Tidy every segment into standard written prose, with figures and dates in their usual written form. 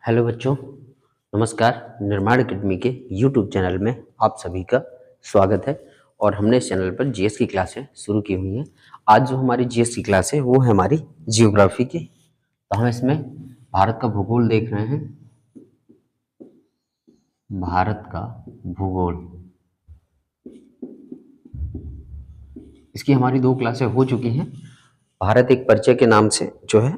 Hello बच्चों, नमस्कार। निर्माण अकेडमी के यूट्यूब चैनल में आप सभी का स्वागत है। और हमने इस चैनल पर जीएस की क्लासें शुरू की हुई हैं। आज जो हमारी जीएस की क्लास है वो है हमारी जियोग्राफी की। तो हम इसमें भारत का भूगोल देख रहे हैं। भारत का भूगोल, इसकी हमारी 2 क्लासें हो चुकी हैं। भारत एक परिचय के नाम से जो है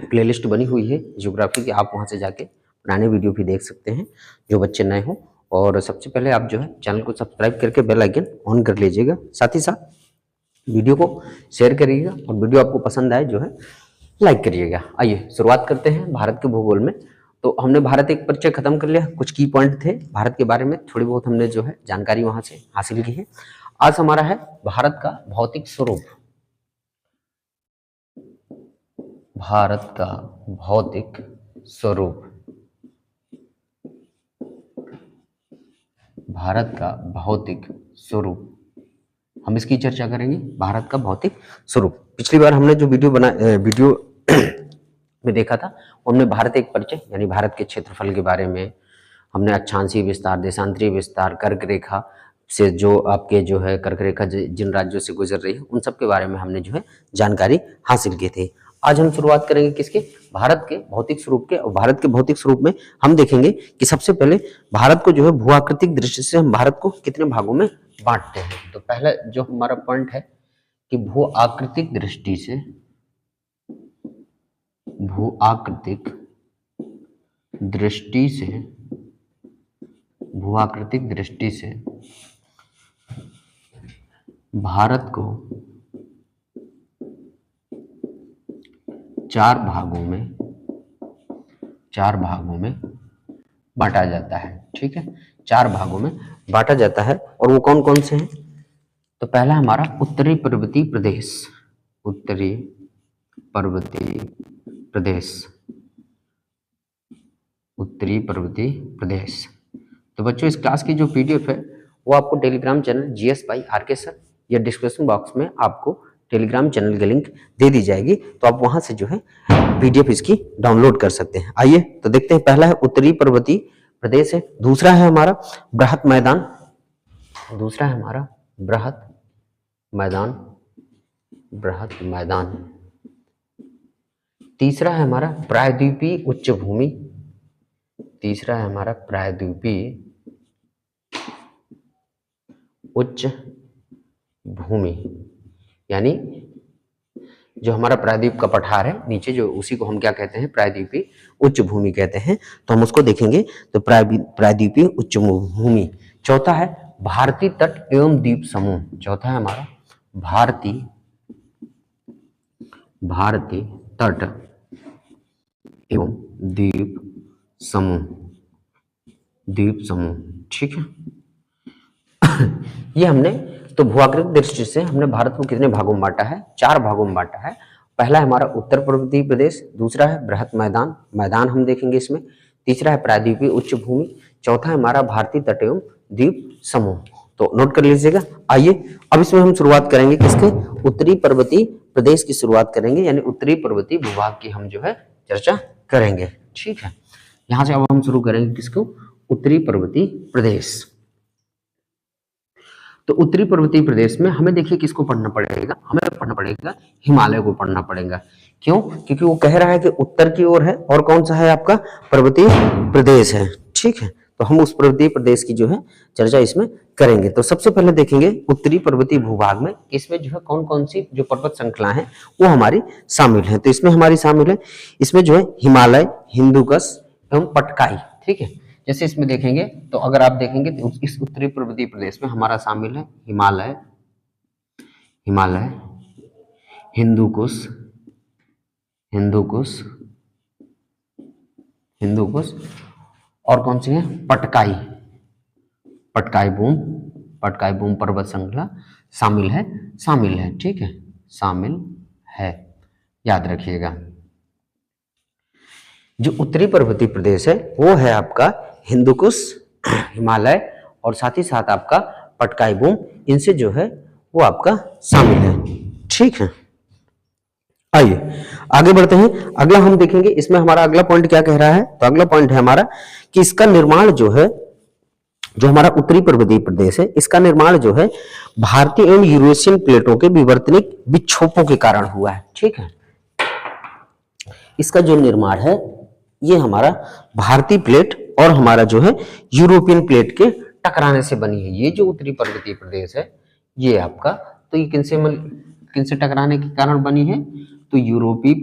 प्लेलिस्ट बनी हुई है जियोग्राफी की, आप वहां से जाके पुराने वीडियो भी देख सकते हैं जो बच्चे नए हो। और सबसे पहले आप जो है चैनल को सब्सक्राइब करके बेल आइकन ऑन कर लीजिएगा। साथ ही साथ वीडियो को शेयर करिएगा और वीडियो आपको पसंद आए जो है लाइक करिएगा। आइए शुरुआत करते हैं भारत के भूगोल में। तो हमने भारत एक परिचय खत्म कर लिया, कुछ की पॉइंट थे भारत के बारे में, थोड़ी बहुत हमने जो है जानकारी वहां से हासिल की है। आज हमारा है भारत का भौतिक स्वरूप। भारत का भौतिक स्वरूप, भारत का भौतिक स्वरूप, हम इसकी चर्चा करेंगे। भारत का भौतिक स्वरूप, पिछली बार हमने जो वीडियो में देखा था हमने भारत एक परिचय यानी भारत के क्षेत्रफल के बारे में हमने अक्षांशीय विस्तार, देशांतरीय विस्तार, कर्क रेखा से जो आपके जो है कर्क रेखा जिन राज्यों से गुजर रही है उन सब के बारे में हमने जो है जानकारी हासिल की थी। आज हम शुरुआत करेंगे किसके? भारत के भौतिक स्वरूप के। और भारत के भौतिक स्वरूप में हम देखेंगे कि सबसे पहले भारत को जो है भूआकृतिक दृष्टि से हम भारत को कितने भागों में बांटते हैं। तो पहला जो हमारा पॉइंट है कि भूआकृतिक दृष्टि से, भूआकृतिक दृष्टि से, भूआकृतिक दृष्टि से भारत को 4 भागों में बांटा जाता है। ठीक है, 4 भागों में बांटा जाता है। और वो कौन कौन से हैं? तो पहला हमारा उत्तरी पर्वतीय प्रदेश, उत्तरी पर्वतीय प्रदेश, उत्तरी पर्वतीय प्रदेश। तो बच्चों इस क्लास की जो पीडीएफ है वो आपको Telegram channel GS by R K sir या डिस्क्रिप्शन बॉक्स में आपको टेलीग्राम चैनल की लिंक दे दी जाएगी, तो आप वहां से जो है पीडीएफ इसकी डाउनलोड कर सकते हैं। आइए तो देखते हैं। पहला है उत्तरी पर्वतीय प्रदेश है, दूसरा है हमारा बृहत मैदान, दूसरा है हमारा बृहत मैदान, बृहत मैदान, तीसरा है हमारा प्रायद्वीपीय उच्च भूमि, तीसरा है हमारा प्रायद्वीपीय उच्च भूमि, यानी जो हमारा प्रायद्वीप का पठार है नीचे जो, उसी को हम क्या कहते हैं? प्रायद्वीपीय उच्च भूमि कहते हैं। तो हम उसको देखेंगे। तो प्रायद्वीपीय उच्च भूमि। चौथा है भारतीय तट एवं द्वीप समूह, चौथा है हमारा भारतीय तट एवं द्वीप समूह, द्वीप समूह। ठीक है ये हमने तो भूआकृतिक दृष्टि से हमने भारत को कितने भागों में बांटा है? 4 भागों में बांटा है। पहला है हमारा उत्तर पर्वतीय प्रदेश, दूसरा है बृहत मैदान, मैदान हम देखेंगे इसमें, तीसरा है प्रायद्वीपीय उच्च भूमि, चौथा है हमारा भारतीय तट एवं द्वीप समूह। तो नोट कर लीजिएगा। आइए अब इसमें हम शुरुआत करेंगे किसके? उत्तरी पर्वतीय प्रदेश की शुरुआत करेंगे, यानी उत्तरी पर्वतीय भूभाग की हम जो है चर्चा करेंगे। ठीक है, यहां से अब हम शुरू करेंगे किसको? उत्तरी पर्वतीय प्रदेश। तो उत्तरी पर्वतीय प्रदेश में हमें देखिए किसको पढ़ना पड़ेगा? हमें पढ़ना पड़ेगा हिमालय को पढ़ना पड़ेगा। क्यों? क्योंकि वो कह रहा है कि उत्तर की ओर है और कौन सा है आपका? पर्वतीय प्रदेश है। ठीक है, तो हम उस पर्वतीय प्रदेश की जो है चर्चा इसमें करेंगे। तो सबसे पहले देखेंगे उत्तरी पर्वतीय भूभाग में इसमें जो है कौन कौन सी जो पर्वत श्रृंखलाएं हैं वो हमारी शामिल है। तो इसमें हमारी शामिल है, इसमें जो है हिमालय, हिंदुकुश एवं पटकाई। ठीक है, जैसे इसमें देखेंगे तो अगर आप देखेंगे तो इस उत्तरी पर्वतीय प्रदेश में हमारा शामिल है हिमालय, हिमालय, हिंदुकुश, हिंदुकुश, हिंदुकुश, और कौन सी है? पटकाई, पटकाई बूम, पटकाई बूम पर्वत श्रृंखला शामिल है, शामिल है। ठीक है, शामिल है, याद रखिएगा। जो उत्तरी पर्वतीय प्रदेश है वो है आपका हिंदुकुश, हिमालय और साथ ही साथ आपका पटकाई बूम, इनसे जो है वो आपका शामिल है। ठीक है, आइए आगे बढ़ते हैं। अगला हम देखेंगे, इसमें हमारा अगला पॉइंट क्या कह रहा है, तो अगला पॉइंट है हमारा कि इसका निर्माण जो है, जो हमारा उत्तरी पर्वतीय प्रदेश है, इसका निर्माण जो है भारतीय एवं यूरेशियन प्लेटों के विवर्तनिक विक्षोभों के कारण हुआ है। ठीक है, इसका जो निर्माण है ये हमारा भारतीय प्लेट और हमारा जो है यूरोपियन प्लेट के टकराने से बनी है। ये जो उत्तरी पर्वतीय प्रदेश है ये आपका, तो ये किनसे टकराने के कारण बनी है, तो यूरोपीय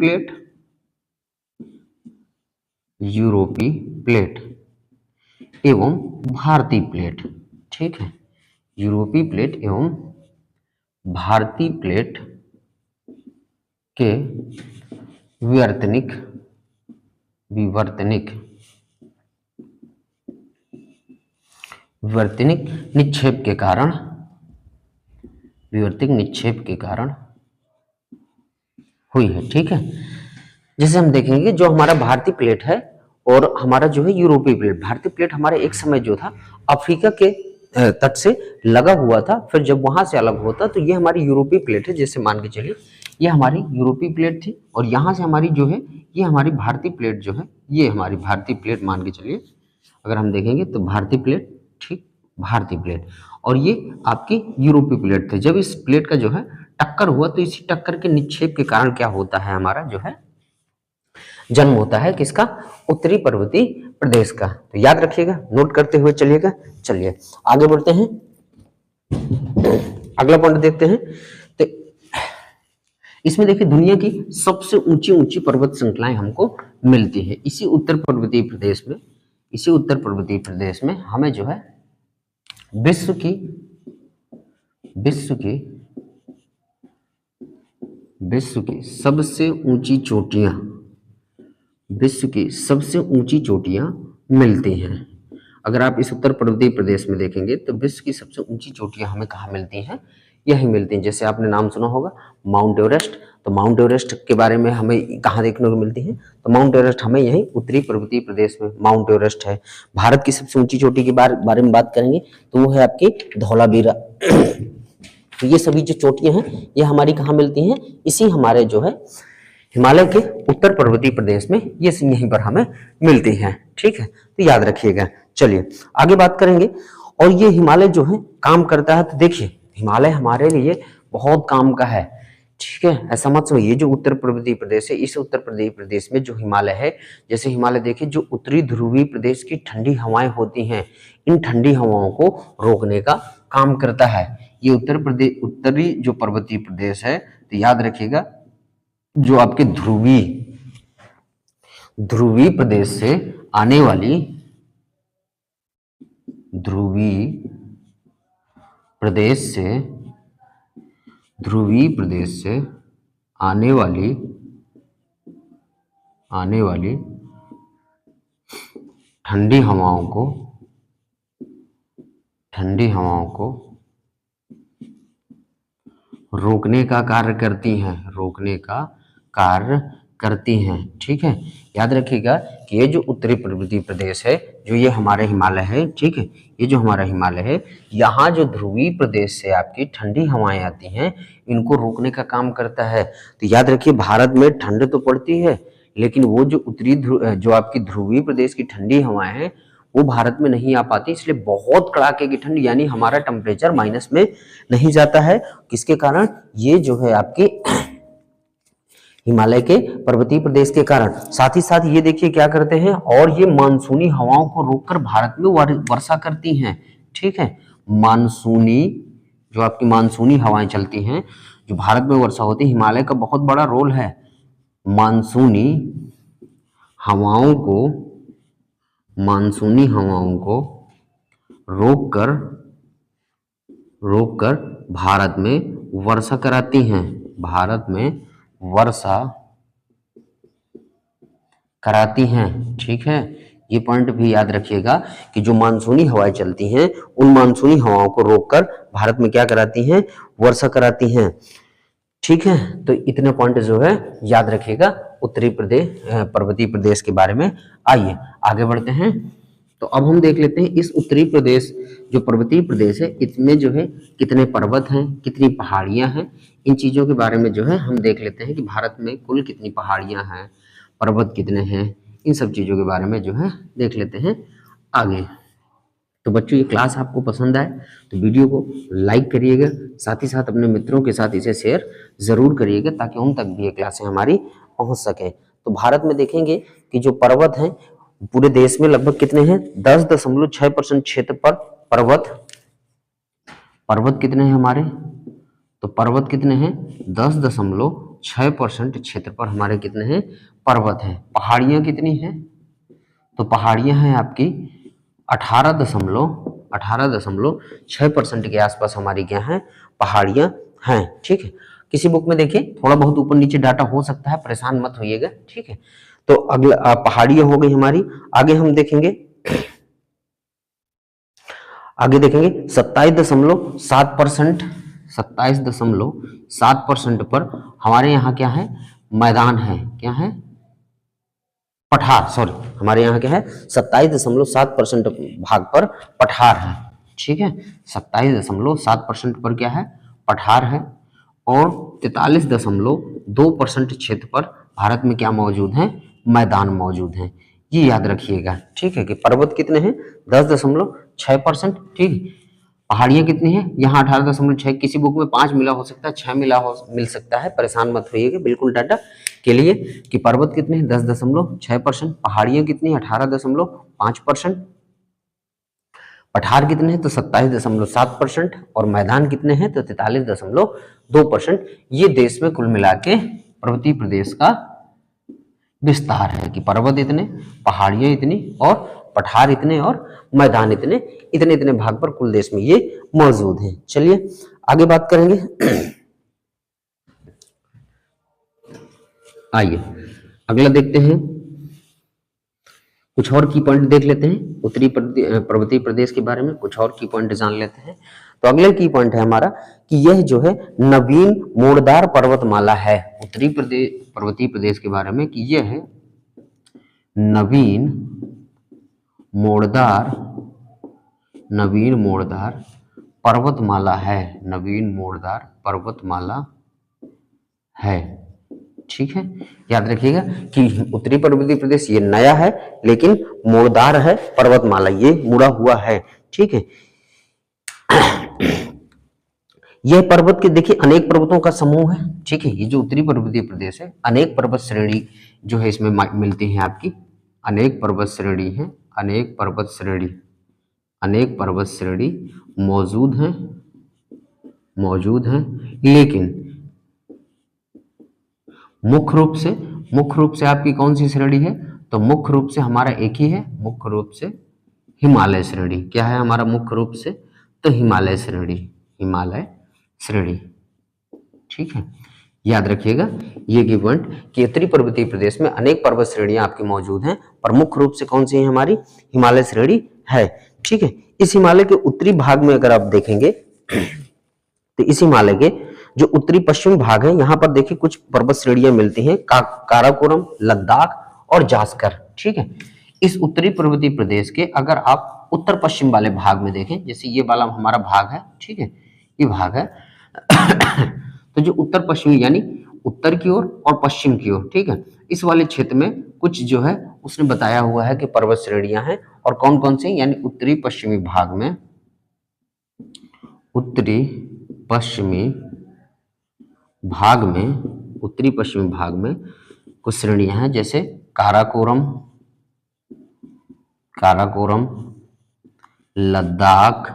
प्लेट एवं भारतीय प्लेट। ठीक है, यूरोपीय प्लेट एवं भारतीय प्लेट के विवर्तनिक निक्षेप के कारण, विवर्तनिक निक्षेप के कारण हुई है। ठीक है, जैसे हम देखेंगे जो हमारा भारतीय प्लेट है और हमारा जो है यूरोपीय प्लेट, भारतीय प्लेट हमारे एक समय जो था अफ्रीका के तट से लगा हुआ था, फिर जब वहां से अलग होता तो ये हमारी यूरोपीय प्लेट है। जैसे मान के चलिए ये हमारी यूरोपीय प्लेट थी और यहाँ से हमारी जो है ये हमारी भारतीय प्लेट जो है, ये हमारी भारतीय प्लेट मान के चलिए, अगर हम देखेंगे तो भारतीय प्लेट, ठीक, भारतीय प्लेट और ये आपकी यूरोपीय प्लेट थे। जब इस प्लेट का जो है टक्कर हुआ तो इसी टक्कर के निक्षेप के कारण क्या होता है, हमारा जो है जन्म होता है किसका, उत्तरी पर्वतीय प्रदेश का। तो याद रखिएगा, नोट करते हुए चलिएगा। चलिए आगे बढ़ते हैं, अगला पॉइंट देखते हैं। तो इसमें देखिए दुनिया की सबसे ऊंची ऊंची पर्वत श्रृंखलाएं हमको मिलती है इसी उत्तर पर्वतीय प्रदेश में। इसी उत्तर पर्वतीय प्रदेश में हमें जो है विश्व की सबसे ऊंची चोटियां, विश्व की सबसे ऊंची चोटियां मिलती हैं। अगर आप इस उत्तर पर्वतीय प्रदेश में देखेंगे तो विश्व की सबसे ऊंची चोटियां हमें कहाँ मिलती हैं, यही मिलती हैं। जैसे आपने नाम सुना होगा माउंट एवरेस्ट, तो माउंट एवरेस्ट के बारे में हमें कहाँ देखने को मिलती है, तो माउंट एवरेस्ट हमें यही उत्तरी पर्वतीय प्रदेश में माउंट एवरेस्ट है। भारत की सबसे ऊंची चोटी के बारे में बात करेंगे तो वो है आपकी धौलावीरा। तो ये सभी जो चोटियां हैं ये हमारी कहाँ मिलती हैं, इसी हमारे जो है हिमालय के उत्तर पर्वतीय प्रदेश में, ये यहीं पर हमें मिलती हैं। ठीक है, तो याद रखिएगा। चलिए आगे बात करेंगे। और ये हिमालय जो है काम करता है, तो देखिए हिमालय हमारे लिए बहुत काम का है। ठीक है, ऐसा मत समझिए जो उत्तर पर्वतीय प्रदेश है, इस उत्तर प्रदेश में जो हिमालय है, जैसे हिमालय देखिए जो उत्तरी ध्रुवीय प्रदेश की ठंडी हवाएं होती हैं, इन ठंडी हवाओं को रोकने का काम करता है। ये उत्तरी जो पर्वतीय प्रदेश है, तो याद रखिएगा जो आपके ध्रुवीय प्रदेश से आने वाली, ध्रुवीय प्रदेश से आने वाली ठंडी हवाओं को रोकने का कार्य करती हैं। ठीक है, याद रखिएगा कि ये जो उत्तरी पर्वतीय प्रदेश है, जो ये हमारे हिमालय है, ठीक है, ये जो हमारा हिमालय है, यहाँ जो ध्रुवीय प्रदेश से आपकी ठंडी हवाएं आती हैं, इनको रोकने का काम करता है। तो याद रखिए भारत में ठंड तो पड़ती है, लेकिन वो जो जो आपकी ध्रुवीय प्रदेश की ठंडी हवाएं हैं वो भारत में नहीं आ पाती, इसलिए बहुत कड़ाके की ठंड, यानी हमारा टेम्परेचर माइनस में नहीं जाता है। किसके कारण, ये जो है आपके हिमालय के पर्वतीय प्रदेश के कारण। साथ ही साथ ये देखिए क्या करते हैं, और ये मानसूनी हवाओं को रोककर भारत में वर्षा करती हैं। ठीक है, जो आपकी मानसूनी हवाएं चलती हैं, जो भारत में वर्षा होती है, हिमालय का बहुत बड़ा रोल है। मानसूनी हवाओं को रोककर भारत में वर्षा कराती हैं, भारत में वर्षा कराती हैं। ठीक है, ये पॉइंट भी याद रखिएगा कि जो मानसूनी हवाएं चलती हैं, उन मानसूनी हवाओं को रोककर भारत में क्या कराती हैं, वर्षा कराती हैं। ठीक है, तो इतने पॉइंट जो है याद रखिएगा उत्तरी पर्वतीय प्रदेश के बारे में। आइए आगे बढ़ते हैं। तो अब हम देख लेते हैं इस उत्तरी प्रदेश जो पर्वतीय प्रदेश है इसमें जो है कितने पर्वत हैं, कितनी पहाड़ियां हैं, इन चीजों के बारे में जो है हम देख लेते हैं कि भारत में कुल कितनी पहाड़ियां हैं, पर्वत कितने हैं, इन सब चीजों के बारे में जो है देख लेते हैं आगे। तो बच्चों ये क्लास आपको पसंद आए तो वीडियो को लाइक करिएगा, साथ ही साथ अपने मित्रों के साथ इसे शेयर जरूर करिएगा ताकि उन तक भी ये क्लासें हमारी पहुंच सकें। तो भारत में देखेंगे कि जो पर्वत हैं पूरे देश में लगभग कितने हैं, 10.6% क्षेत्र पर पर्वत, पर्वत कितने हैं हमारे, तो पर्वत कितने हैं 10.6% क्षेत्र पर हमारे कितने हैं पर्वत हैं। पहाड़ियां कितनी हैं, तो पहाड़ियां हैं आपकी 18.6% के आसपास हमारी क्या है पहाड़ियां हैं। ठीक है, किसी बुक में देखिए थोड़ा बहुत ऊपर नीचे डाटा हो सकता है, परेशान मत होइएगा। ठीक है, तो अगला पहाड़ियां हो गई हमारी। आगे हम देखेंगे, आगे देखेंगे 27.7%, 27.7% पर हमारे यहाँ क्या है मैदान है, क्या है पठार, सॉरी हमारे यहाँ क्या है 27.7% भाग पर पठार है। ठीक है, 27.7% पर क्या है पठार है और 43.2% क्षेत्र पर भारत में क्या मौजूद है मैदान मौजूद है। ये याद रखिएगा। ठीक है, कि पर्वत कितने हैं 10.6%। ठीक, पहाड़ियां कितनी है यहाँ 18.6, किसी बुक में 5 मिला हो सकता है, 6 मिल सकता है, परेशान मत होइएगा बिल्कुल डाटा के लिए कि पर्वत कितने हैं 10.6%, पहाड़ियां कितनी 18.5%, पठार कितने हैं तो 27.7% और मैदान कितने हैं तो 43.2%। ये देश में कुल मिला के पर्वतीय प्रदेश का विस्तार है कि पर्वत इतने, पहाड़ियां इतनी और पठार इतने और मैदान इतने, इतने इतने भाग पर कुल देश में ये मौजूद हैं। चलिए आगे बात करेंगे। आइए अगला देखते हैं, कुछ और की पॉइंट देख लेते हैं उत्तरी पर्वतीय प्रदेश के बारे में, कुछ और की पॉइंट जान लेते हैं। तो अगला की पॉइंट है हमारा कि यह जो है नवीन मोड़दार पर्वतमाला है। उत्तरी प्रदेश पर्वतीय प्रदेश के बारे में कि यह है नवीन मोड़दार पर्वतमाला है, नवीन मोड़दार पर्वतमाला है। ठीक है, याद रखिएगा कि उत्तरी पर्वतीय प्रदेश ये नया है लेकिन मोड़दार है पर्वतमाला, ये मुड़ा हुआ है। ठीक है, यह पर्वत के देखिए अनेक पर्वतों का समूह है। ठीक है, ये जो उत्तरी पर्वतीय प्रदेश है अनेक पर्वत श्रेणी जो है इसमें मिलती है आपकी, अनेक पर्वत श्रेणी है, अनेक पर्वत श्रेणी मौजूद हैं लेकिन मुख्य रूप से आपकी कौन सी श्रेणी है तो मुख्य रूप से हमारा एक ही है, मुख्य रूप से हिमालय श्रेणी। क्या है हमारा मुख्य रूप से तो हिमालय श्रेणी। ठीक है, याद रखिएगा ये की पॉइंट कि उत्तरी पर्वतीय प्रदेश में अनेक पर्वत श्रेणियां आपकी मौजूद हैं पर मुख्य रूप से कौन सी है हमारी हिमालय श्रेणी है। ठीक है, इस हिमालय के उत्तरी भाग में अगर आप देखेंगे तो इस हिमालय के जो उत्तरी पश्चिम भाग है यहाँ पर देखिए कुछ पर्वत श्रेणियां मिलती हैं, काराकोरम, लद्दाख और जास्कर। ठीक है, इस उत्तरी पर्वतीय प्रदेश के अगर आप उत्तर पश्चिम वाले भाग में देखें, जैसे ये वाला हमारा भाग है, ठीक है ये भाग है तो जो उत्तर पश्चिमी यानी उत्तर की ओर और पश्चिम की ओर, ठीक है इस वाले क्षेत्र में कुछ जो है उसने बताया हुआ है कि पर्वत श्रेणियां हैं और कौन कौन सी, यानी उत्तरी पश्चिमी भाग में उत्तरी पश्चिमी भाग में कुछ श्रेणियां हैं जैसे काराकोरम, लद्दाख,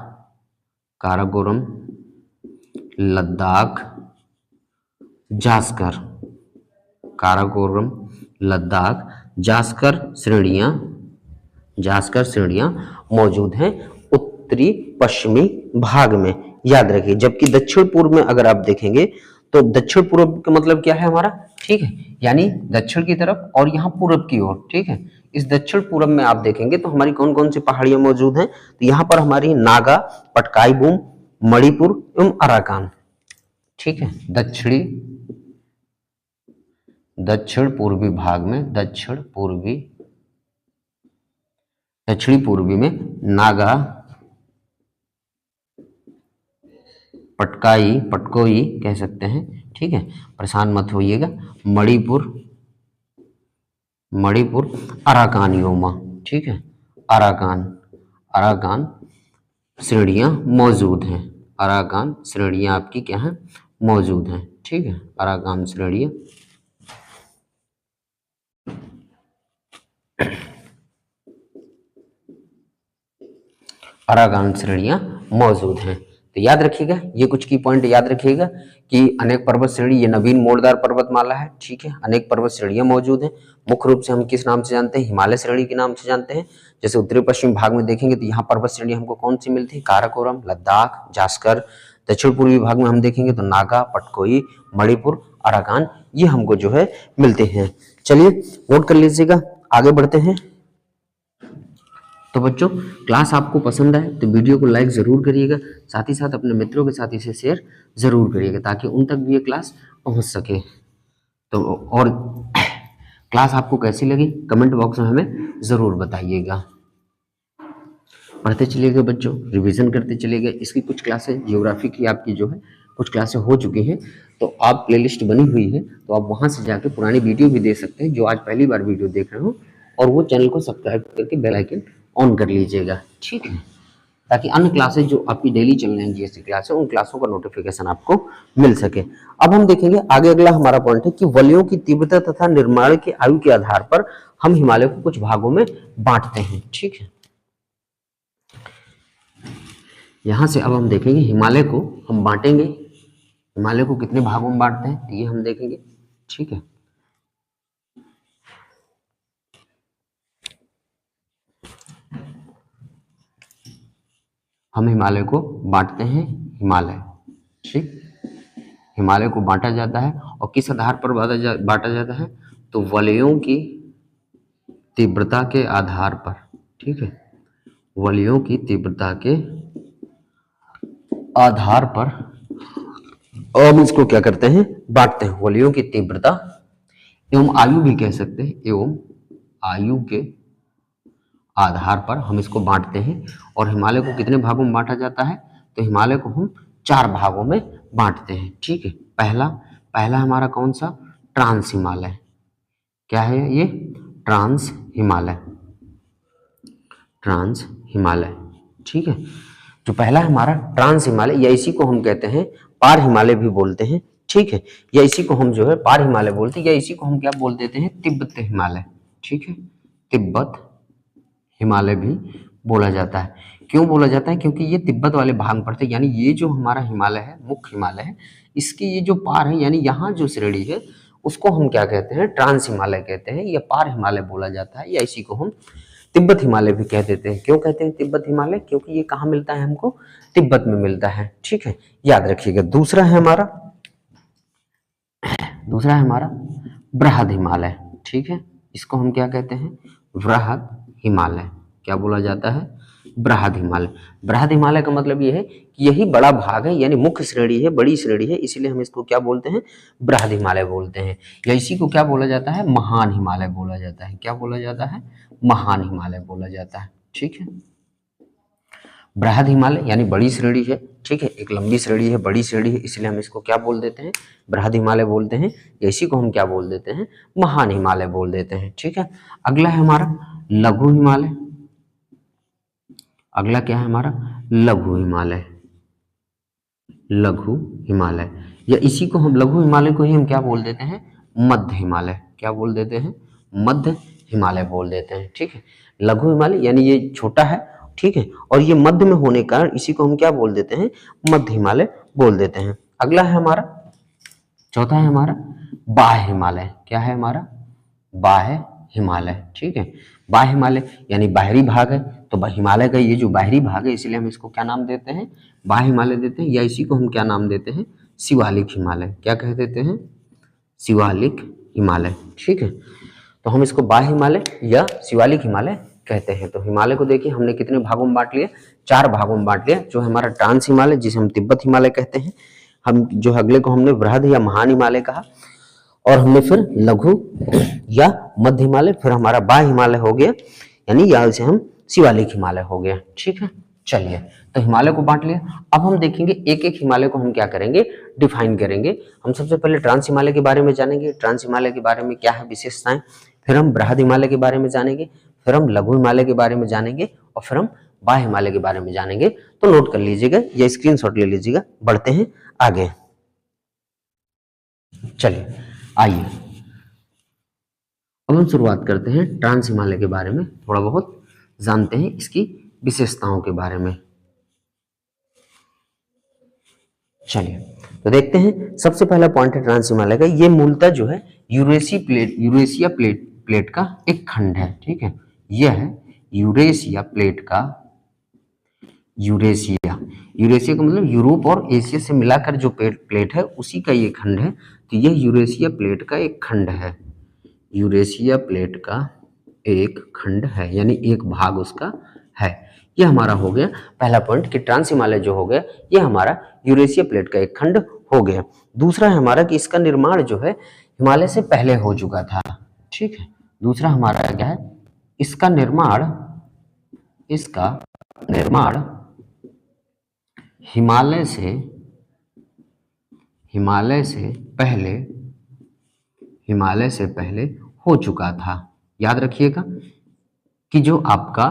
जास्कर, काराकोरम, लद्दाख, जास्कर श्रेणियां मौजूद हैं उत्तरी पश्चिमी भाग में। याद रखिए, जबकि दक्षिण पूर्व में अगर आप देखेंगे तो दक्षिण पूर्व का मतलब क्या है हमारा, ठीक है यानी दक्षिण की तरफ और यहाँ पूर्व की ओर। ठीक है, इस दक्षिण पूर्व में आप देखेंगे तो हमारी कौन कौन सी पहाड़ियां मौजूद हैं तो यहाँ पर हमारी नागा, पटकाई-बूम, मणिपुर एवं अराकान। ठीक है, दक्षिण पूर्वी दक्षिणी पूर्वी में नागा, पटकाई, पटकोई कह सकते हैं, ठीक है, परेशान मत होइएगा। मणिपुर, मणिपुर, अराकान योमा, ठीक है, अराकान, अराकान श्रेणियां मौजूद हैं, अराकान श्रेणियां आपकी क्या है, मौजूद हैं, ठीक है, अराकान श्रेणियां अराकान श्रेणियां मौजूद हैं। तो याद रखिएगा, ये कुछ की पॉइंट याद रखिएगा कि अनेक पर्वत श्रेणी ये नवीन मोड़दार पर्वतमाला है, ठीक है, अनेक पर्वत श्रेणियां मौजूद हैं। मुख्य रूप से हम किस नाम से जानते हैं, हिमालय श्रेणी के नाम से जानते हैं। जैसे उत्तरी पश्चिम भाग में देखेंगे तो यहाँ पर्वत श्रेणी हमको कौन सी मिलती है, काराकोरम, लद्दाख, जास्कर। दक्षिण पूर्वी भाग में हम देखेंगे तो नागा, पटकोई, मणिपुर, अराकान, ये हमको जो है मिलते हैं। चलिए नोट कर लीजिएगा, आगे बढ़ते हैं। तो बच्चों क्लास आपको पसंद आए तो वीडियो को लाइक जरूर करिएगा, साथ ही साथ अपने मित्रों के साथ इसे शेयर जरूर करिएगा ताकि उन तक भी ये क्लास पहुंच सके। तो और क्लास आपको कैसी लगी कमेंट बॉक्स में हमें जरूर बताइएगा। पढ़ते चलिएगा बच्चों, रिवीजन करते चलिएगा। इसकी कुछ क्लासेस जियोग्राफी की आपकी जो है कुछ क्लासेस हो चुकी हैं, तो आप प्लेलिस्ट बनी हुई है तो आप वहां से जाके पुरानी वीडियो भी देख सकते हैं जो आज पहली बार वीडियो देख रहे हो, और वो चैनल को सब्सक्राइब करके बेल आइकन ऑन कर लीजिएगा, ठीक है, ताकि अन्य क्लासेस जो आपकी डेली चल रही हैं जीएसटी क्लास है उन क्लासों का नोटिफिकेशन आपको मिल सके। अब हम देखेंगे आगे, अगला हमारा पॉइंट है कि वलयों की तीव्रता तथा निर्माण की आयु के आधार पर हम हिमालय को कुछ भागों में बांटते हैं, ठीक है। यहां से अब हम देखेंगे हिमालय को हम बांटेंगे, हिमालय को कितने भागों में बांटते हैं ये हम देखेंगे, ठीक है। हम हिमालय को बांटते हैं, हिमालय, ठीक, हिमालय को बांटा जाता है और किस आधार पर बांटा जाता है, तो वलयों की तीव्रता के आधार पर, ठीक है, वलयों की तीव्रता के आधार पर हम इसको क्या करते हैं, बांटते हैं। वलयों की तीव्रता एवं आयु भी कह सकते हैं, एवं आयु के आधार पर हम इसको बांटते हैं। और हिमालय को कितने भागों में बांटा जाता है, तो हिमालय को हम 4 भागों में बांटते हैं, ठीक है। पहला हमारा कौन सा, ट्रांस हिमालय, क्या है ये, ट्रांस हिमालय, ट्रांस हिमालय, ठीक है। जो पहला हमारा ट्रांस हिमालय, या इसी को हम कहते हैं पार हिमालय भी बोलते हैं, ठीक है, या इसी को हम जो है पार हिमालय बोलते हैं, या इसी को हम क्या बोल देते हैं, तिब्बत हिमालय, ठीक है, तिब्बत हिमालय भी बोला जाता है। क्यों बोला जाता है, क्योंकि ये तिब्बत वाले भाग में पड़ते हैं, यानी ये जो हमारा हिमालय है, मुख्य हिमालय है, इसकी ये जो पार है, यानी यहाँ जो श्रेणी है उसको हम क्या कहते हैं, ट्रांस हिमालय कहते हैं, या पार हिमालय बोला जाता है, या इसी को हम तिब्बत हिमालय भी कह देते हैं। क्यों कहते हैं तिब्बत हिमालय, क्योंकि ये कहाँ मिलता है, हमको तिब्बत में मिलता है, ठीक है, याद रखिएगा। दूसरा है हमारा बृहद हिमालय, ठीक है, इसको हम क्या कहते हैं, बृहद हिमालय, क्या बोला जाता है, बृहद हिमालय। बृहद हिमालय का मतलब ये है कि यही बड़ा भाग है, यानी मुख्य श्रेणी है, बड़ी श्रेणी है, इसीलिए हम इसको क्या बोलते हैं, बृहद हिमालय बोलते हैं, या इसी को क्या बोला जाता है, महान हिमालय बोला जाता है, क्या बोला जाता है, महान हिमालय बोला जाता है, ठीक है। बृहद हिमालय यानी बड़ी श्रेणी है, ठीक है, एक लंबी श्रेणी है, बड़ी श्रेणी है, इसलिए हम इसको क्या बोल देते हैं, बृहद हिमालय बोलते हैं, या इसी को हम क्या बोल देते हैं, महान हिमालय बोल देते हैं, ठीक है। अगला है हमारा लघु हिमालय, अगला क्या है हमारा, लघु हिमालय, लघु हिमालय, या इसी को हम लघु हिमालय को ही हम क्या बोल देते हैं, मध्य हिमालय, क्या बोल देते हैं, मध्य हिमालय बोल देते हैं, ठीक है। लघु हिमालय यानी ये छोटा है, ठीक है, और ये मध्य में होने के कारण इसी को हम क्या बोल देते हैं, मध्य हिमालय बोल देते हैं। अगला है हमारा, चौथा है हमारा बाह्य हिमालय, क्या है हमारा, बाह्य हिमालय, ठीक है। बाह्य हिमालय यानी बाहरी भाग है, तो हिमालय का ये जो बाहरी भाग है इसलिए हम इसको क्या नाम देते हैं, बाह्य हिमालय देते हैं, या इसी को हम क्या नाम देते हैं, शिवालिक हिमालय, क्या कह देते हैं, शिवालिक हिमालय, ठीक है। तो हम इसको बाह्य हिमालय या शिवालिक हिमालय कहते हैं। तो हिमालय को देखिए हमने कितने भागों में बांट लिया, 4 भागों में बांट लिया। जो हमारा ट्रांस हिमालय जिसे हम तिब्बत हिमालय कहते हैं, हम जो अगले को हमने बृहद या महान हिमालय कहा, और हमने फिर लघु या मध्य हिमालय, फिर हमारा बाह्य हिमालय हो गया, यानी यहाँ से हम शिवालिक हिमालय हो गया। ठीक है, चलिए तो हिमालय को बांट लिया। अब हम देखेंगे एक एक हिमालय को हम क्या करेंगे, डिफाइन करेंगे। हम सबसे पहले ट्रांस हिमालय के बारे में जानेंगे, ट्रांस हिमालय के बारे में क्या है विशेषताएं, फिर हम बृहद हिमालय के बारे में जानेंगे, फिर हम लघु हिमालय के बारे में जानेंगे और फिर हम बाह्य हिमालय के बारे में जानेंगे। तो नोट कर लीजिएगा या स्क्रीनशॉट ले लीजिएगा। बढ़ते हैं आगे, चलिए आइए अब हम शुरुआत करते हैं ट्रांस हिमालय के बारे में, थोड़ा बहुत जानते हैं इसकी विशेषताओं के बारे में। चलिए तो देखते हैं, सबसे पहला पॉइंट है ट्रांस हिमालय का। ये मूलतः जो है यूरेशिया प्लेट का एक खंड है। ठीक है, यह है यूरेशिया प्लेट का, यूरेशिया का मतलब यूरोप और एशिया से मिलाकर जो प्लेट है उसी का ये खंड है। तो यह यूरेशिया प्लेट का एक खंड है, यूरेशिया प्लेट का एक खंड है, यानी एक भाग उसका है। ये हमारा हो गया पहला पॉइंट कि ट्रांस हिमालय जो हो गया ये हमारा यूरेशिया प्लेट का एक खंड हो गया। दूसरा है हमारा कि इसका निर्माण जो है हिमालय से पहले हो चुका था। ठीक है, दूसरा हमारा क्या है, इसका निर्माण हिमालय से पहले हो चुका था। याद रखिएगा कि जो आपका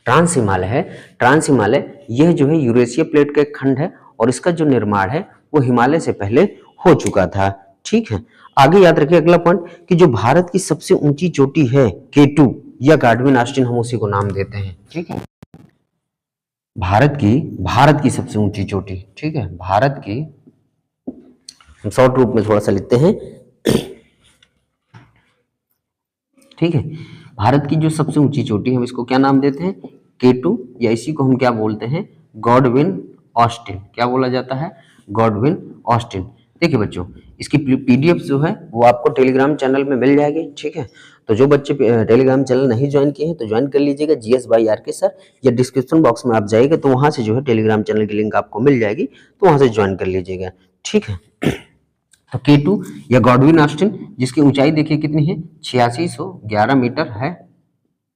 ट्रांस हिमालय यह जो है यूरेशिया प्लेट का एक खंड है और इसका जो निर्माण है वो हिमालय से पहले हो चुका था। ठीक है, आगे याद रखिए अगला पॉइंट कि जो भारत की सबसे ऊंची चोटी है K2 या गाडविन ऑस्टिन, हम उसी को नाम देते हैं। ठीक है, भारत की सबसे ऊंची चोटी। ठीक है, भारत की, हम शॉर्ट रूप में थोड़ा सा लिखते हैं। ठीक है, भारत की जो सबसे ऊंची चोटी है हम इसको क्या नाम देते हैं, K2, या इसी को हम क्या बोलते हैं, गॉडविन ऑस्टिन। क्या बोला जाता है, गॉडविन ऑस्टिन। देखिए बच्चों, इसकी पीडीएफ जो है वो आपको टेलीग्राम चैनल में मिल जाएगी। ठीक है, तो जो बच्चे टेलीग्राम चैनल नहीं ज्वाइन किए हैं तो ज्वाइन कर लीजिएगा, GS by RK सर, या डिस्क्रिप्शन बॉक्स में आप जाइएगा तो वहां से जो है टेलीग्राम चैनल की लिंक आपको मिल जाएगी, तो वहां से ज्वाइन कर लीजिएगा। ठीक है, तो K2 या गॉडविन ऑस्टिन जिसकी ऊंचाई देखिए कितनी है, 8611 मीटर है।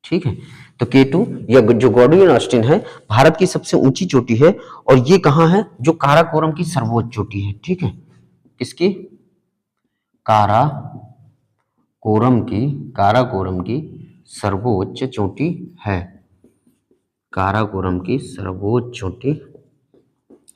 ठीक है, तो K2 या जो गॉडविन ऑस्टिन है भारत की सबसे ऊंची चोटी है और ये कहाँ है, जो काराकोरम की सर्वोच्च चोटी है। ठीक है, किसकी, काराकोरम की सर्वोच्च चोटी है, काराकोरम की सर्वोच्च चोटी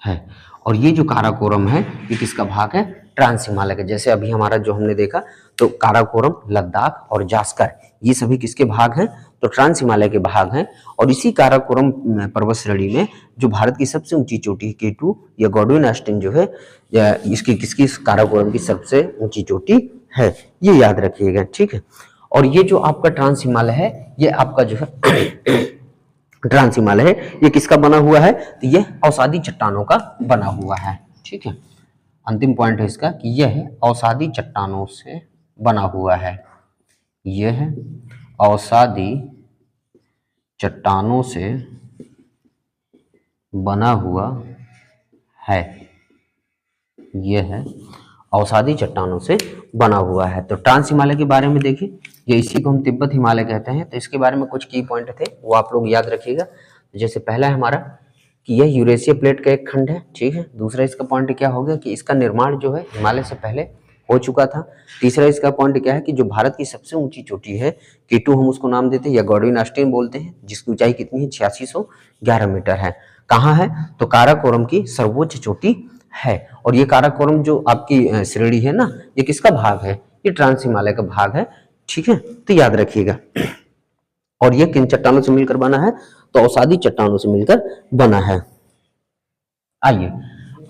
है। और ये जो काराकोरम है ये किसका भाग है, ट्रांस हिमालय का। जैसे अभी हमारा जो हमने देखा तो काराकोरम, लद्दाख और जास्कर ये सभी किसके भाग हैं, तो ट्रांस हिमालय के भाग हैं। और इसी काराकोरम पर्वत श्रेणी में जो भारत की सबसे ऊंची चोटी है K2 या गॉडविन ऑस्टिन जो है, इसकी किसकी, काराकोरम की सबसे ऊंची चोटी है, ये याद रखिएगा। ठीक है, और ये जो आपका ट्रांस हिमालय है ये आपका जो है ट्रांस हिमालय है, ये किसका बना हुआ है, तो ये अवसादी चट्टानों का बना हुआ है। ठीक है, अंतिम पॉइंट है इसका कि यह अवसादी चट्टानों से बना हुआ है, यह अवसादी चट्टानों से बना हुआ है, यह अवसादी चट्टानों से बना हुआ है। तो ट्रांस हिमालय के बारे में देखिए, ये इसी को हम तिब्बत हिमालय कहते हैं। तो इसके बारे में कुछ की पॉइंट थे वो आप लोग याद रखिएगा। जैसे पहला है हमारा कि यह यूरेशिया प्लेट का एक खंड है। ठीक है, दूसरा इसका पॉइंट क्या हो गया कि इसका निर्माण जो है हिमालय से पहले हो चुका था। तीसरा इसका पॉइंट क्या है कि जो भारत की सबसे ऊंची चोटी है K2 हम उसको नाम देते हैं या गॉडविन ऑस्टिन बोलते हैं, जिसकी ऊंचाई कितनी है, 8611 मीटर है। कहाँ है, तो काराकोरम की सर्वोच्च चोटी है। और ये काराकोरम जो आपकी श्रेणी है ना, ये किसका भाग है, ये ट्रांस हिमालय का भाग है। ठीक है, तो याद रखिएगा। और ये किन चट्टानों से मिलकर बना है, तो अवसादी चट्टानों से मिलकर बना है। आइए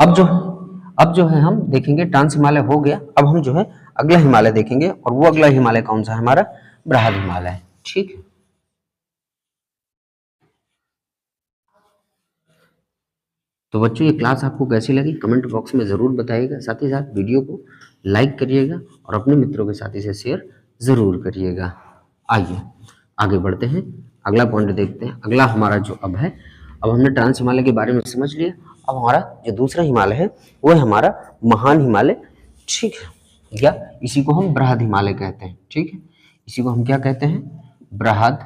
अब जो है हम देखेंगे ट्रांस हिमालय हो गया। अब हम जो है अगला हिमालय देखेंगे, और वो अगला हिमालय कौन सा है, हमारा बृहद हिमालय। ठीक है, तो बच्चों ये क्लास आपको कैसी लगी कमेंट बॉक्स में ज़रूर बताइएगा। साथ ही साथ वीडियो को लाइक करिएगा और अपने मित्रों के साथ इसे शेयर ज़रूर करिएगा। आइए आगे बढ़ते हैं, अगला पॉइंट देखते हैं। अगला हमारा जो अब है, अब हमने ट्रांस हिमालय के बारे में समझ लिया। अब हमारा जो दूसरा हिमालय है वो है हमारा महान हिमालय। ठीक है, या इसी को हम बृहद हिमालय कहते हैं। ठीक है, इसी को हम क्या कहते हैं, बृहद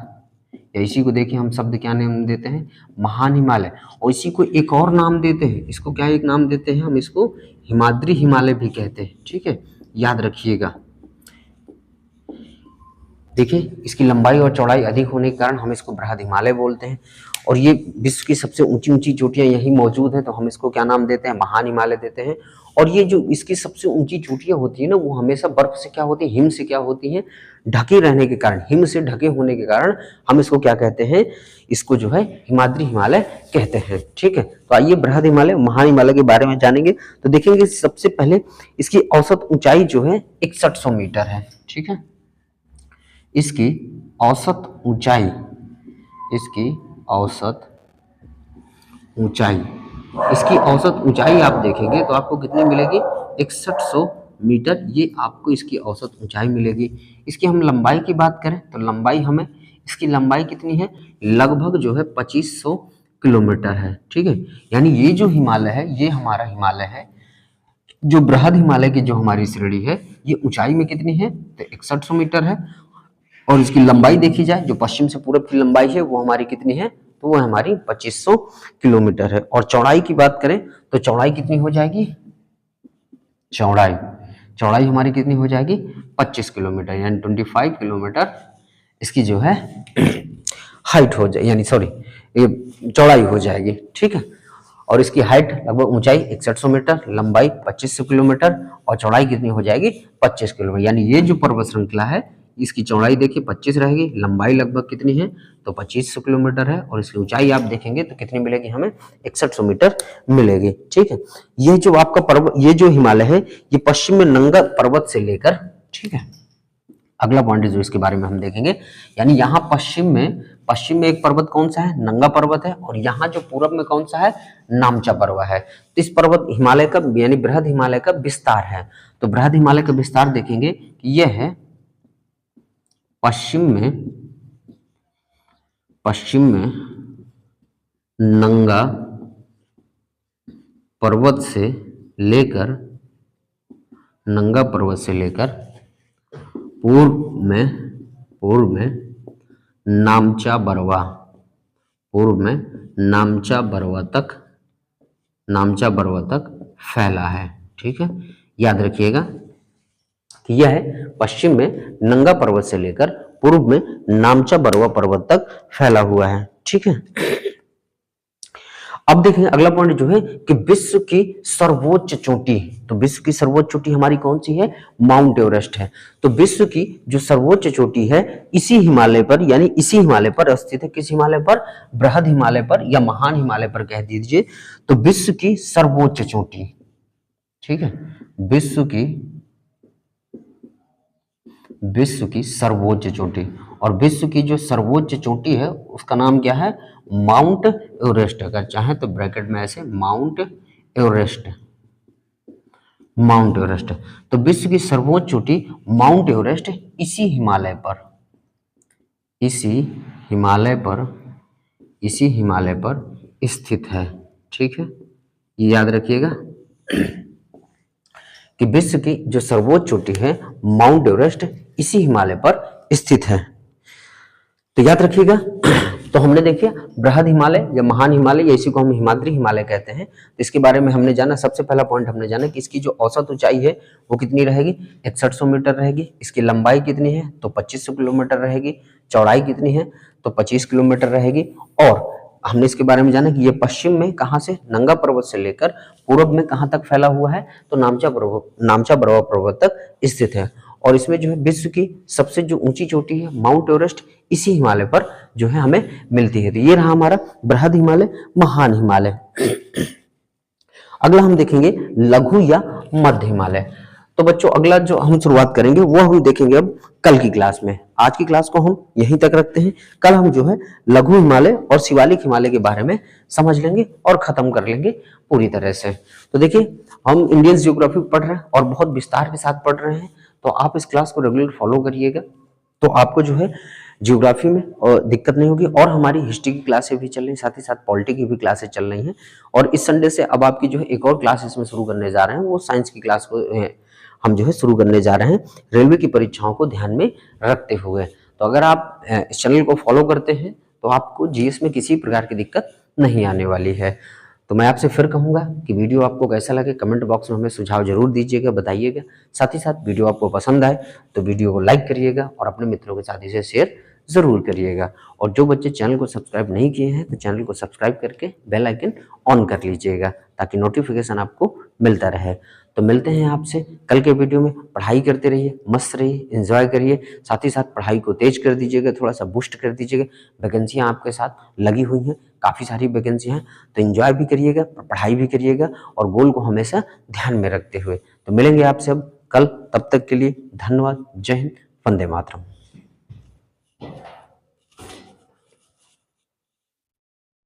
या इसी को देखिए हम शब्द क्या नाम देते हैं, महान हिमालय। और इसी को एक और नाम देते हैं, इसको क्या एक नाम देते हैं हम, इसको हिमाद्री हिमालय भी कहते हैं। ठीक है, याद रखिएगा। देखिए इसकी लंबाई और चौड़ाई अधिक होने के कारण हम इसको बृहद हिमालय बोलते हैं। और ये विश्व की सबसे ऊंची ऊंची चोटियां यही मौजूद हैं, तो हम इसको क्या नाम देते हैं, महान हिमालय देते हैं। और ये जो इसकी सबसे ऊंची चोटियां होती है ना, वो हमेशा बर्फ से क्या होती है, हिम से क्या होती हैं, ढके रहने के कारण, हिम से ढके होने के कारण हम इसको क्या कहते हैं, इसको जो है हिमाद्री हिमालय कहते हैं। ठीक है, तो आइए बृहद हिमालय, महान हिमालय के बारे में जानेंगे। तो देखेंगे सबसे पहले इसकी औसत ऊंचाई जो है 6100 मीटर है। ठीक है, इसकी औसत ऊंचाई, इसकी औसत ऊंचाई, इसकी औसत ऊंचाई आप देखेंगे तो आपको कितनी मिलेगी, 6100 मीटर, ये आपको इसकी औसत ऊंचाई मिलेगी। इसकी हम लंबाई की बात करें तो लंबाई हमें, इसकी लंबाई कितनी है, लगभग जो है 2500 किलोमीटर है। ठीक है, यानी ये जो हिमालय है, ये हमारा हिमालय है, जो बृहद हिमालय की जो हमारी श्रेणी है, ये ऊंचाई में कितनी है, तो 6100 मीटर है। और इसकी लंबाई देखी जाए, जो पश्चिम से पूरब की लंबाई है वो हमारी कितनी है, तो वो हमारी 2500 किलोमीटर है। और चौड़ाई की बात करें तो चौड़ाई कितनी हो जाएगी, चौड़ाई हमारी कितनी हो जाएगी, 25 किलोमीटर, यानी 25 किलोमीटर इसकी जो है हाइट हो जाए, यानी सॉरी ये चौड़ाई हो जाएगी। ठीक है, और इसकी हाइट लगभग ऊंचाई 6100 मीटर, लंबाई 2500 किलोमीटर और चौड़ाई कितनी हो जाएगी, 25 किलोमीटर। यानी ये जो पर्वत श्रृंखला है, इसकी चौड़ाई देखिए 25 रहेगी, लंबाई लगभग कितनी है, तो 2500 किलोमीटर है। और इसकी ऊंचाई आप देखेंगे तो कितनी मिलेगी हमें, 6100 मीटर मिलेगी। ठीक है, ये जो आपका पर्वत, ये जो हिमालय है, ये पश्चिम में नंगा पर्वत से लेकर, ठीक है, अगला पॉइंट जो इसके बारे में हम देखेंगे, यानी यहाँ पश्चिम में एक पर्वत कौन सा है, नंगा पर्वत है, और यहाँ जो पूरब में कौन सा है, नामचा पर्वत है। तो इस पर्वत हिमालय का, यानी बृहद हिमालय का विस्तार है। तो बृहद हिमालय का विस्तार देखेंगे कि यह है पश्चिम में नंगा पर्वत से लेकर पूर्व में नामचा बरवा तक फैला है। ठीक है, याद रखिएगा कि यह है पश्चिम में नंगा पर्वत से लेकर पूर्व में नामचा बरवा पर्वत तक फैला हुआ है। ठीक है, अब देखेंगे अगला पॉइंट जो है कि विश्व की सर्वोच्च चोटी, तो विश्व की सर्वोच्च चोटी हमारी कौन सी है, माउंट एवरेस्ट है। तो विश्व की जो सर्वोच्च चोटी है इसी हिमालय पर, यानी इसी हिमालय पर स्थित है। किस हिमालय पर, बृहद हिमालय पर या महान हिमालय पर कह दीजिए। तो विश्व की सर्वोच्च चोटी, ठीक है, विश्व की सर्वोच्च चोटी, और विश्व की जो सर्वोच्च चोटी है उसका नाम क्या है, माउंट एवरेस्ट। अगर चाहे तो ब्रैकेट में ऐसे माउंट एवरेस्ट। तो विश्व की सर्वोच्च चोटी माउंट एवरेस्ट इसी हिमालय पर स्थित है। ठीक है, ये याद रखिएगा कि विश्व की जो सर्वोच्च चोटी है माउंट एवरेस्ट इसी हिमालय पर स्थित है। तो याद रखिएगा। तो हमने देखिए बृहद हिमालय या महान हिमालय या इसी को हम हिमाद्री हिमालय कहते हैं। तो इसके बारे में हमने जाना, सबसे पहला पॉइंट हमने जाना कि इसकी जो औसत ऊंचाई है वो कितनी रहेगी, 6100 मीटर रहेगी। इसकी लंबाई कितनी है, तो 2500 किलोमीटर रहेगी। चौड़ाई कितनी है, तो 25 किलोमीटर रहेगी। और हमने इसके बारे में जाना कि ये पश्चिम में कहाँ से, नंगा पर्वत से लेकर पूर्व में कहाँ तक फैला हुआ है, तो नामचा बरवा पर्वत तक स्थित है। और इसमें जो है विश्व की सबसे जो ऊंची चोटी है माउंट एवरेस्ट इसी हिमालय पर जो है हमें मिलती है। तो ये रहा हमारा बृहद हिमालय, महान हिमालय। अगला हम देखेंगे लघु या मध्य हिमालय। तो बच्चों अगला जो हम शुरुआत करेंगे वो हम देखेंगे अब कल की क्लास में। आज की क्लास को हम यहीं तक रखते हैं। कल हम जो है लघु हिमालय और शिवालिक हिमालय के बारे में समझ लेंगे और खत्म कर लेंगे पूरी तरह से। तो देखिए हम इंडियन ज्योग्राफी पढ़ रहे हैं और बहुत विस्तार के साथ पढ़ रहे हैं, तो आप इस क्लास को रेगुलर फॉलो करिएगा, तो आपको जो है ज्योग्राफी में दिक्कत नहीं होगी। और हमारी हिस्ट्री की क्लासें भी चल रही हैं, साथ ही साथ पॉलिटी की भी क्लासें चल रही हैं। और इस संडे से अब आपकी जो है एक और क्लास इसमें शुरू करने जा रहे हैं, वो साइंस की क्लास को हम जो है शुरू करने जा रहे हैं रेलवे की परीक्षाओं को ध्यान में रखते हुए। तो तो अगर आप इस चैनल को फॉलो करते हैं तो आपको जीएस में किसी प्रकार की दिक्कत नहीं आने वाली है। तो मैं आपसे फिर कहूँगा कि वीडियो आपको कैसा लगे कमेंट बॉक्स में हमें सुझाव जरूर दीजिएगा, बताइएगा। साथ ही साथ वीडियो आपको पसंद आए तो वीडियो को लाइक करिएगा और अपने मित्रों के साथ इसे शेयर ज़रूर करिएगा। और जो बच्चे चैनल को सब्सक्राइब नहीं किए हैं तो चैनल को सब्सक्राइब करके बेल आइकन ऑन कर लीजिएगा ताकि नोटिफिकेशन आपको मिलता रहे। तो मिलते हैं आपसे कल के वीडियो में। पढ़ाई करते रहिए, मस्त रहिए, एंजॉय करिए। साथ ही साथ पढ़ाई को तेज कर दीजिएगा, थोड़ा सा बूस्ट कर दीजिएगा। वैकेंसियाँ आपके साथ लगी हुई हैं, काफ़ी सारी वैकेंसियाँ हैं, तो एंजॉय भी करिएगा, पढ़ाई भी करिएगा और गोल को हमेशा ध्यान में रखते हुए। तो मिलेंगे आपसे अब कल, तब तक के लिए धन्यवाद। जय हिंद, वंदे मातरम।